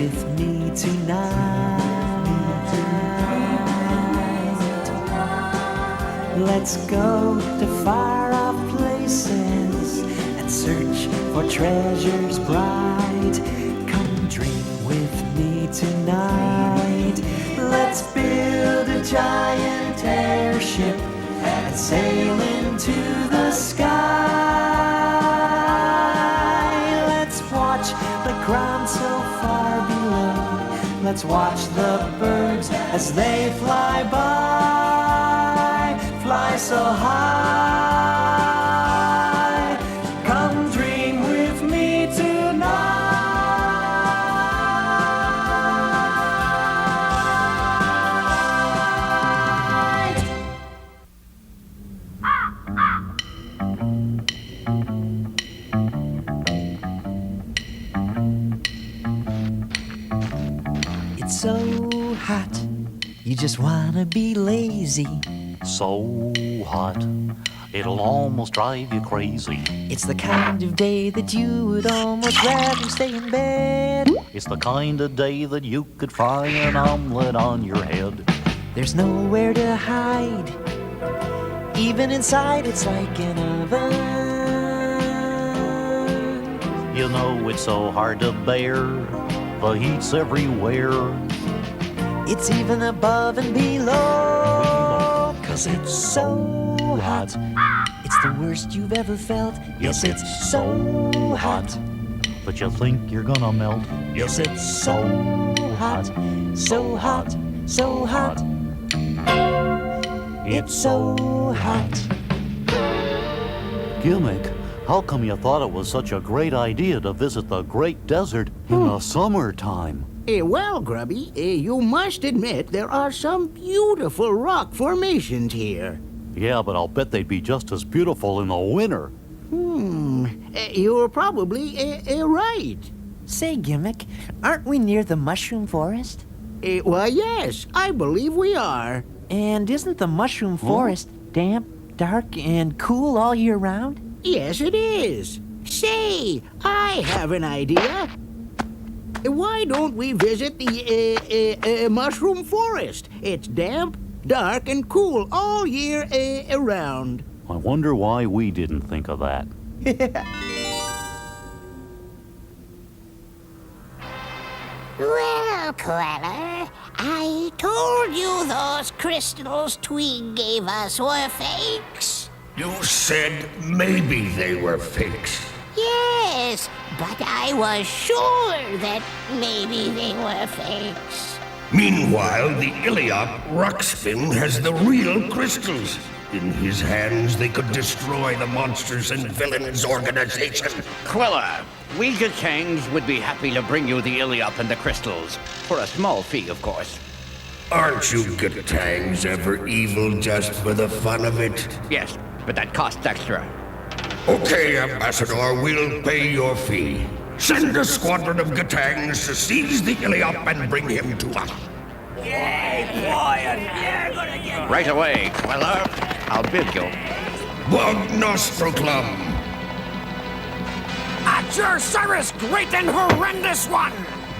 with me tonight. Let's go to far-off places and search for treasures bright. Come dream with me tonight. Let's build a giant airship and sail into the sky. Let's watch the ground so far below. Let's watch the birds as they fly by, fly so high. Come dream with me tonight. It's so hot, you just wanna be lazy. So hot, it'll almost drive you crazy. It's the kind of day that you would almost rather stay in bed. It's the kind of day that you could fry an omelet on your head. There's nowhere to hide. Even inside, it's like an oven. You know it's so hard to bear. The heat's everywhere. It's even above and below. 'Cause it's so hot. It's the worst you've ever felt. Yes, it's so hot. But you think you're gonna melt. Yes, it's so hot. So hot. So hot. It's so hot. Gimmick, how come you thought it was such a great idea to visit the Great Desert in the summertime? Well, Grubby, you must admit there are some beautiful rock formations here. Yeah, but I'll bet they'd be just as beautiful in the winter. You're probably right. Say, Gimmick, aren't we near the Mushroom Forest? Why, yes, I believe we are. And isn't the Mushroom Forest damp, dark, and cool all year round? Yes, it is. Say, I have an idea. Why don't we visit the Mushroom Forest? It's damp, dark, and cool all year around. I wonder why we didn't think of that. Well, Queller, I told you those crystals Tweeg gave us were fakes. You said maybe they were fakes. Yes, but I was sure that maybe they were fakes. Meanwhile, the Iliop Ruxpin has the real crystals. In his hands, they could destroy the monsters and villains organization. Quilla, we Gatangs would be happy to bring you the Iliop and the crystals. For a small fee, of course. Aren't you Gatangs ever evil just for the fun of it? Yes, but that costs extra. Okay, Ambassador, we'll pay your fee. Send a squadron of Gatangs to seize the Iliop and bring him to us. Right away, Quilla. I'll bid you. Bug Nostroclum. At your service, great and horrendous one!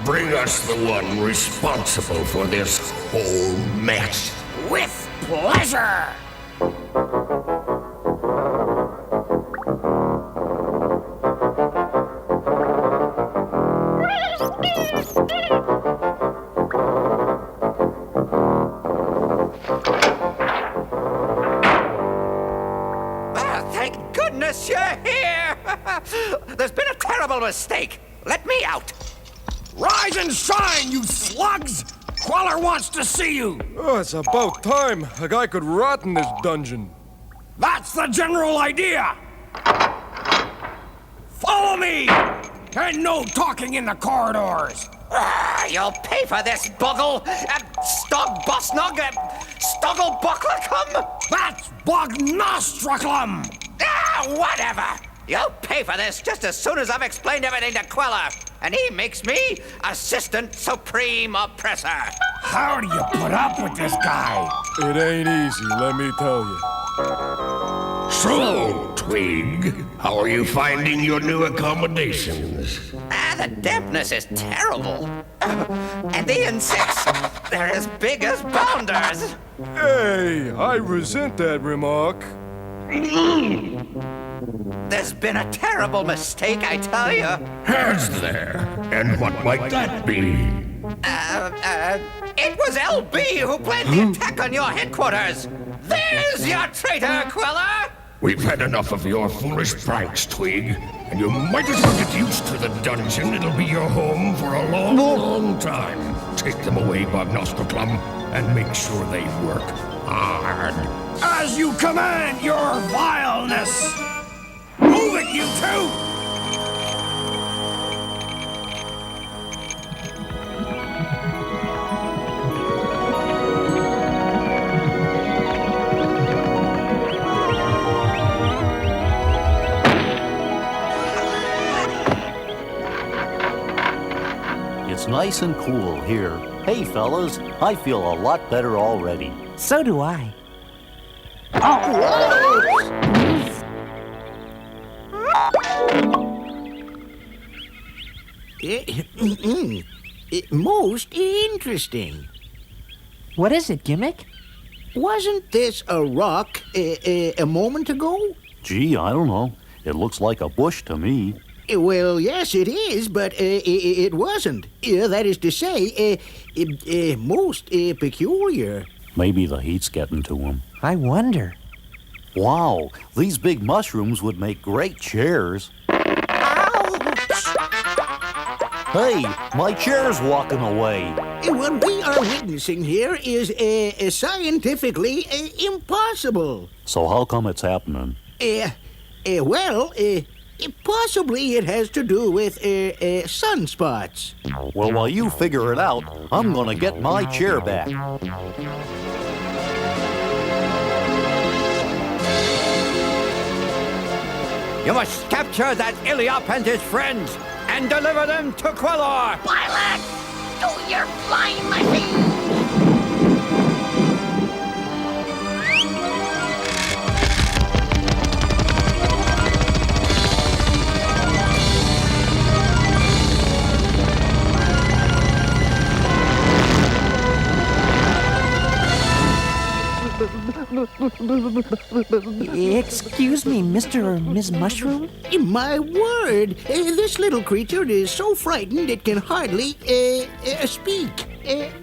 Bring us the one responsible for this whole mess. With pleasure! Thank goodness you're here! There's been a terrible mistake. Let me out. Rise and shine, you slugs! Queller wants to see you! Oh, it's about time. A guy could rot in this dungeon. That's the general idea! Follow me! And no talking in the corridors! You'll pay for this, Buggle! Stog Bosnog! Stoggle Bucklacum! That's Bognostraclum! Whatever! You'll pay for this just as soon as I've explained everything to Queller. And he makes me Assistant Supreme Oppressor. How do you put up with this guy? It ain't easy, let me tell you. So, Tweeg, how are you finding your new accommodations? The dampness is terrible. And the insects, they're as big as bounders. Hey, I resent that remark. There's been a terrible mistake, I tell you. Has there? And what might that be? It was LB who planned the attack on your headquarters. There's your traitor, Queller! We've had enough of your foolish pranks, Twig. And you might as well get used to the dungeon. It'll be your home for a long, long time. Take them away, Bob Nostriclum, and make sure they work hard. As you command, your vileness! Move it, you two! It's nice and cool here. Hey, fellas, I feel a lot better already. So do I. Most interesting. What is it, Gimmick? Wasn't this a rock a moment ago? Gee, I don't know. It looks like a bush to me. Well, yes, it is, but it wasn't. That is to say, most peculiar. Maybe the heat's getting to him. I wonder. Wow, these big mushrooms would make great chairs. Hey, my chair's walking away. What we are witnessing here is scientifically impossible. So how come it's happening? Well, possibly it has to do with sunspots. Well, while you figure it out, I'm gonna get my chair back. You must capture that Iliop and his friends and deliver them to Queller. Pilot, do your flying machine! Excuse me, Mr. or Ms. Mushroom? My word, this little creature is so frightened it can hardly speak.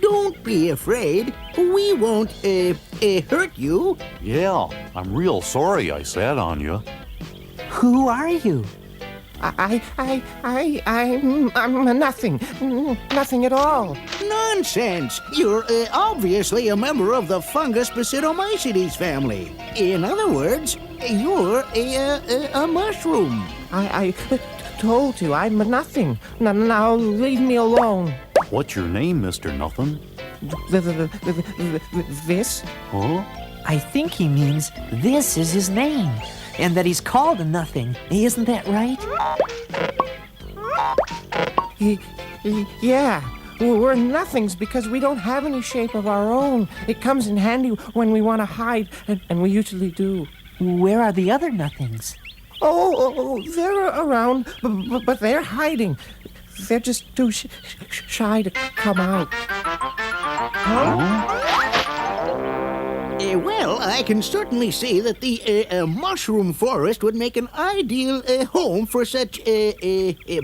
Don't be afraid. We won't hurt you. Yeah, I'm real sorry I sat on you. Who are you? I'm nothing. Nothing at all. Nonsense! You're obviously a member of the fungus Basidomycetes family. In other words, you're a mushroom. I told you I'm nothing. Now leave me alone. What's your name, Mr. Nothing? This? Huh? I think he means this is his name, and that he's called a nothing. Isn't that right? Yeah. We're nothings because we don't have any shape of our own. It comes in handy when we want to hide, and we usually do. Where are the other nothings? Oh, they're around, but they're hiding. They're just too shy to come out. Well, I can certainly see that the mushroom forest would make an ideal home for such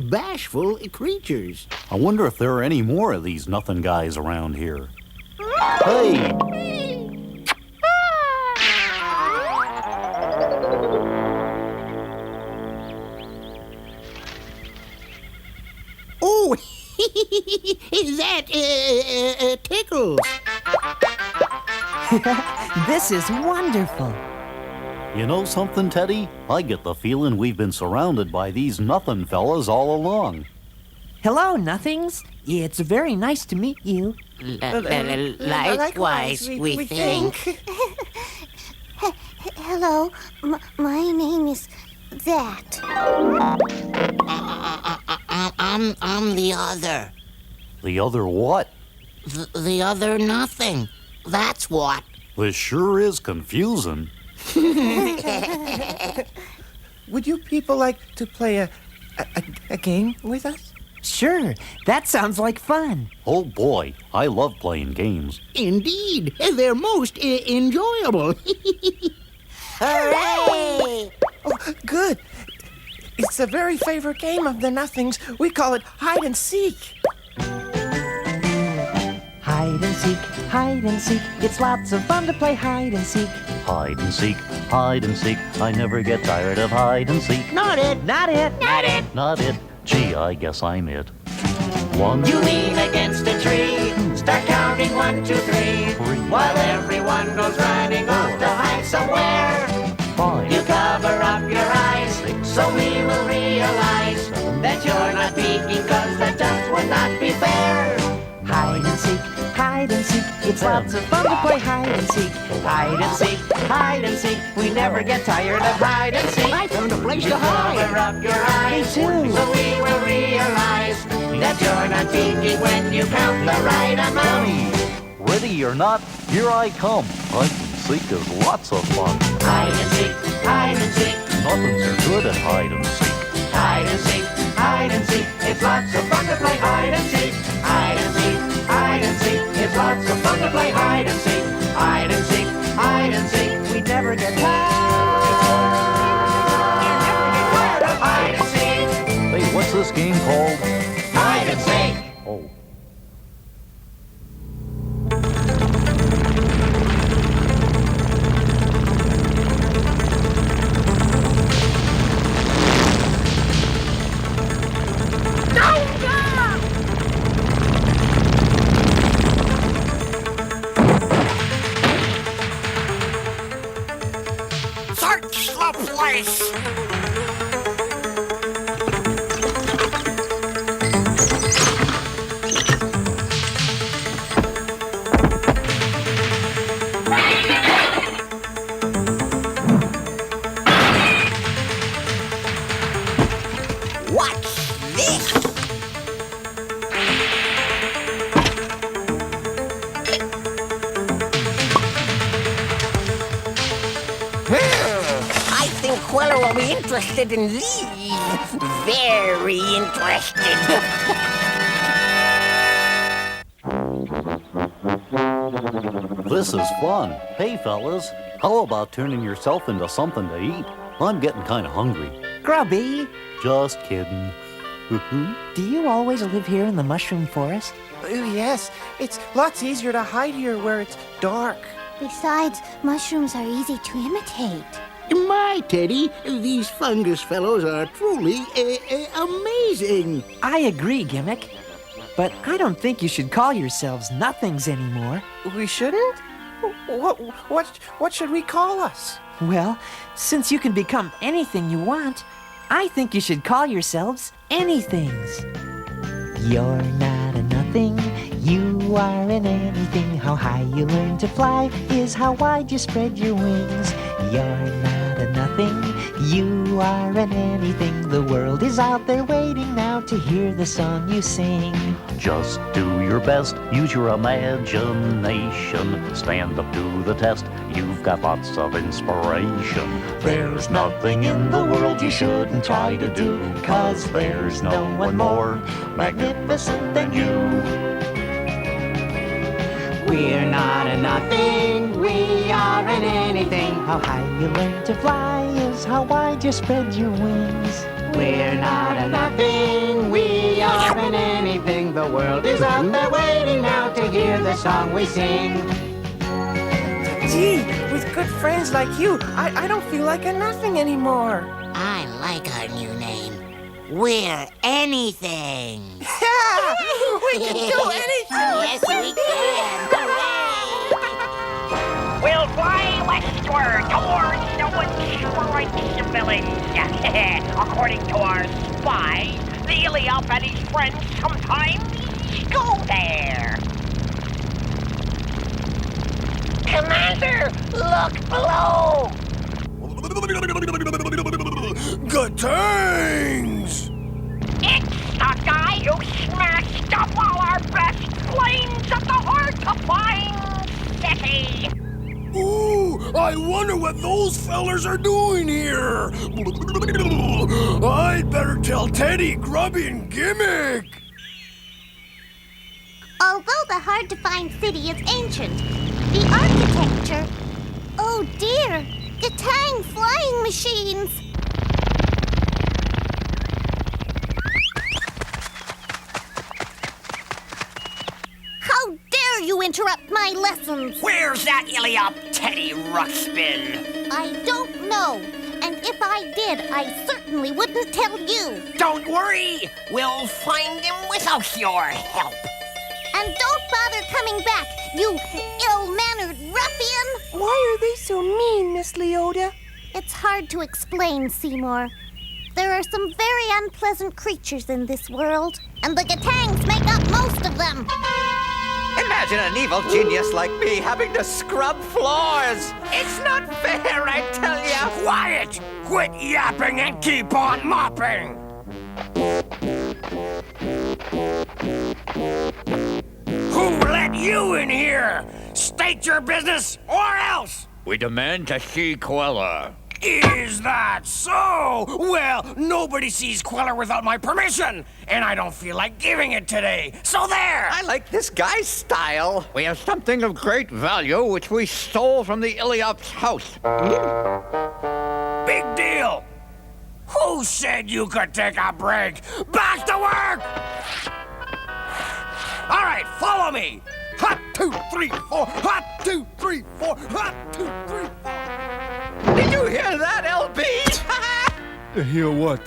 bashful creatures. I wonder if there are any more of these nothing guys around here. Hey! Oh, that tickles. This is wonderful. You know something, Teddy? I get the feeling we've been surrounded by these nothing fellas all along. Hello, nothings. It's very nice to meet you. Likewise, we think. Hello, my name is that. I'm the other. The other what? The other nothing. That's what. This sure is confusing. Would you people like to play a game with us? Sure, that sounds like fun. Oh boy, I love playing games. Indeed, they're most enjoyable. Hooray! Oh, good. It's a very favorite game of the Nothings. We call it hide and seek. Hide and seek, hide and seek. It's lots of fun to play hide and seek. Hide and seek, hide and seek. I never get tired of hide and seek. Not it. Not it. Not it! Not it. Gee, I guess I'm it. One, You lean against a tree, start counting 1, 2, 3, while everyone goes running off to hide somewhere. 5, You cover up your eyes, so we will realize that you're not peeking, 'cause that just would not be fair. Hide and seek, hide and seek. It's lots of fun to play hide and seek. Hide and seek, hide and seek. We never get tired of hide and seek. I found a place You to hide. cover up your eyes, Me too. so we will realize that you're not peeking when you count the right amount. ready or not, here I come. Hide and seek is lots of fun. Hide and seek, hide and seek. Nothings are good at hide and seek. Hide and seek, hide and seek. It's lots of fun to play hide and seek. Hide and seek, hide and seek. It's lots of fun to play hide and seek. Hide and seek, hide and seek. We never get tired of hide and seek. Hey, what's this game called? Hide and seek. Oh. Search the place! What's this? I think Queller will be interested in these. Very interested. This is fun. Hey, fellas, how about turning yourself into something to eat? I'm getting kind of hungry. Grubby, Just kidding. do you always live here in the Mushroom Forest? Yes, it's lots easier to hide here where it's dark. Besides, mushrooms are easy to imitate. My Teddy, these fungus fellows are truly amazing. I agree, Gimmick. But I don't think you should call yourselves Nothings anymore. We shouldn't? What should we call us? Well, since you can become anything you want, I think you should call yourselves Anythings. You're not a nothing, you are an anything. How high you learn to fly is how wide you spread your wings. You're not a nothing, you are an anything. The world is out there waiting now to hear the song you sing. Just do your best, use your imagination. Stand up to the test, you've got lots of inspiration. There's nothing in the world you shouldn't try to do, 'cause there's no one more magnificent than you. We're not a nothing, we are an anything. How high you learn to fly is how wide you spread your wings. We're not a nothing, we are an anything. The world is out there waiting now to hear the song we sing. Gee, with good friends like you, I don't feel like a nothing anymore. I like our new name. We're anything. Yeah, we can do anything. Yes, we can. We'll fly westward towards the Woods village. According to our spy, the Iliop and his friends sometimes go there. Commander, look below! Good things! It's the guy who smashed up all our best planes at the Heart of Fine City! Ooh, I wonder what those fellers are doing here. I'd better tell Teddy, Grubby, and Gimmick. Although the hard-to-find city is ancient, the architecture... Oh dear, Gatang flying machines! How dare you interrupt my lessons! Where's that Iliop Teddy Ruxpin? I don't know, and if I did, I certainly wouldn't tell you. Don't worry, we'll find him without your help. And don't bother coming back, you ill-mannered ruffian! Why are they so mean, Miss Leota? It's hard to explain, Seymour. There are some very unpleasant creatures in this world, and the Gatangs make up most of them. Imagine an evil genius like me having to scrub floors. It's not fair, I tell you. Quiet! Quit yapping and keep on mopping! Who let you in here? State your business or else! We demand to see Quella. Is that so? Well, nobody sees Queller without my permission, and I don't feel like giving it today. So there! I like this guy's style. We have something of great value which we stole from the Iliop's house. Big deal! Who said you could take a break? Back to work! All right, follow me. Hot, 2, 3, 4. Hot, 2, 3, 4. Hot, 2, 3, 4. Did you hear that, LB? Hear what?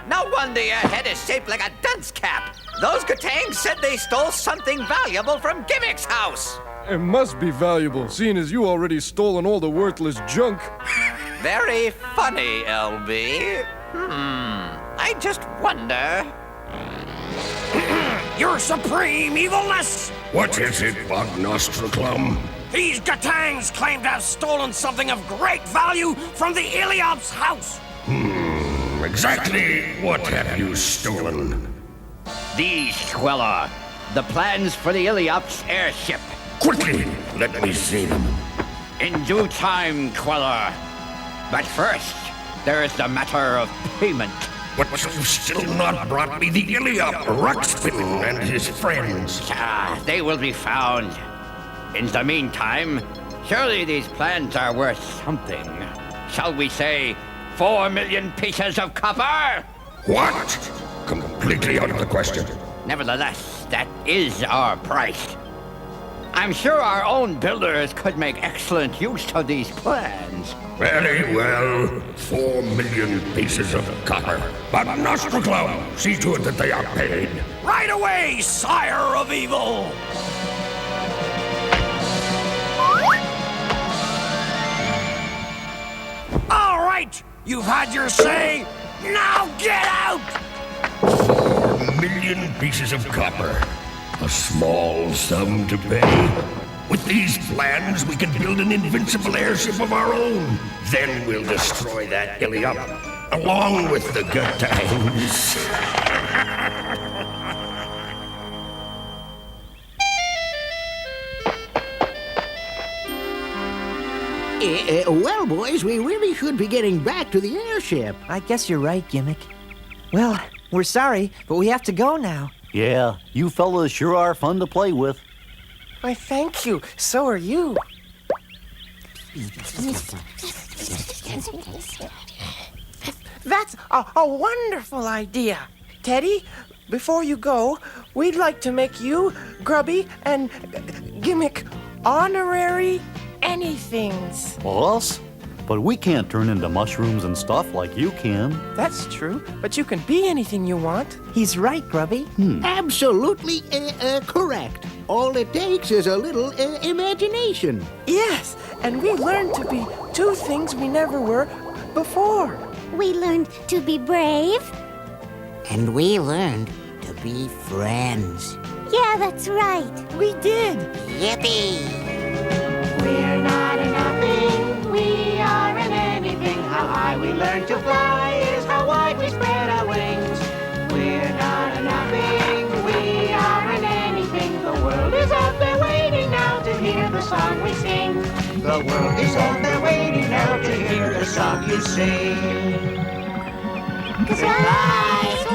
No wonder your head is shaped like a dunce cap. Those Gatangs said they stole something valuable from Gimmick's house. It must be valuable, seeing as you already stolen all the worthless junk. Very funny, LB. I just wonder... Your supreme evilness! What is it, Bog Nostriclum? These Gatangs claim to have stolen something of great value from the Iliop's house. Exactly what have you stolen? These, Quella. The plans for the Iliop's airship. Quickly, let me see them. In due time, Quella. But first, there is the matter of payment. But you've still not brought me the Iliop, Ruxpin, and his friends. They will be found. In the meantime, surely these plans are worth something. Shall we say 4 million pieces of copper? What? Completely out of the question. Nevertheless, that is our price. I'm sure our own builders could make excellent use of these plans. Very well. 4 million pieces of copper. But Nostriclum, see to it that they are paid. Right away, sire of evil! All right, you've had your say. Now get out! 4 million pieces of copper. A small sum to pay. With these plans, we can build an invincible airship of our own. Then we'll destroy that Iliop, along with the Gatangs. Well, boys, we really should be getting back to the airship. I guess you're right, Gimmick. Well, we're sorry, but we have to go now. Yeah, you fellas sure are fun to play with. Why, thank you. So are you. That's a wonderful idea. Teddy, before you go, we'd like to make you, Grubby, and Gimmick honorary anythings. Us? But we can't turn into mushrooms and stuff like you can. That's true, but you can be anything you want. He's right, Grubby. Absolutely correct. All it takes is a little imagination. Yes, and we learned to be two things we never were before. We learned to be brave. And we learned to be friends. Yeah, that's right. We did. Yippee! We're not in nothing, we are in anything. How high we learn to fly is how wide we spread our wings. We're not in nothing, we are in anything. The world is out there waiting now to hear the song we sing. so they're waiting now to hear the song you sing. 'Cause life's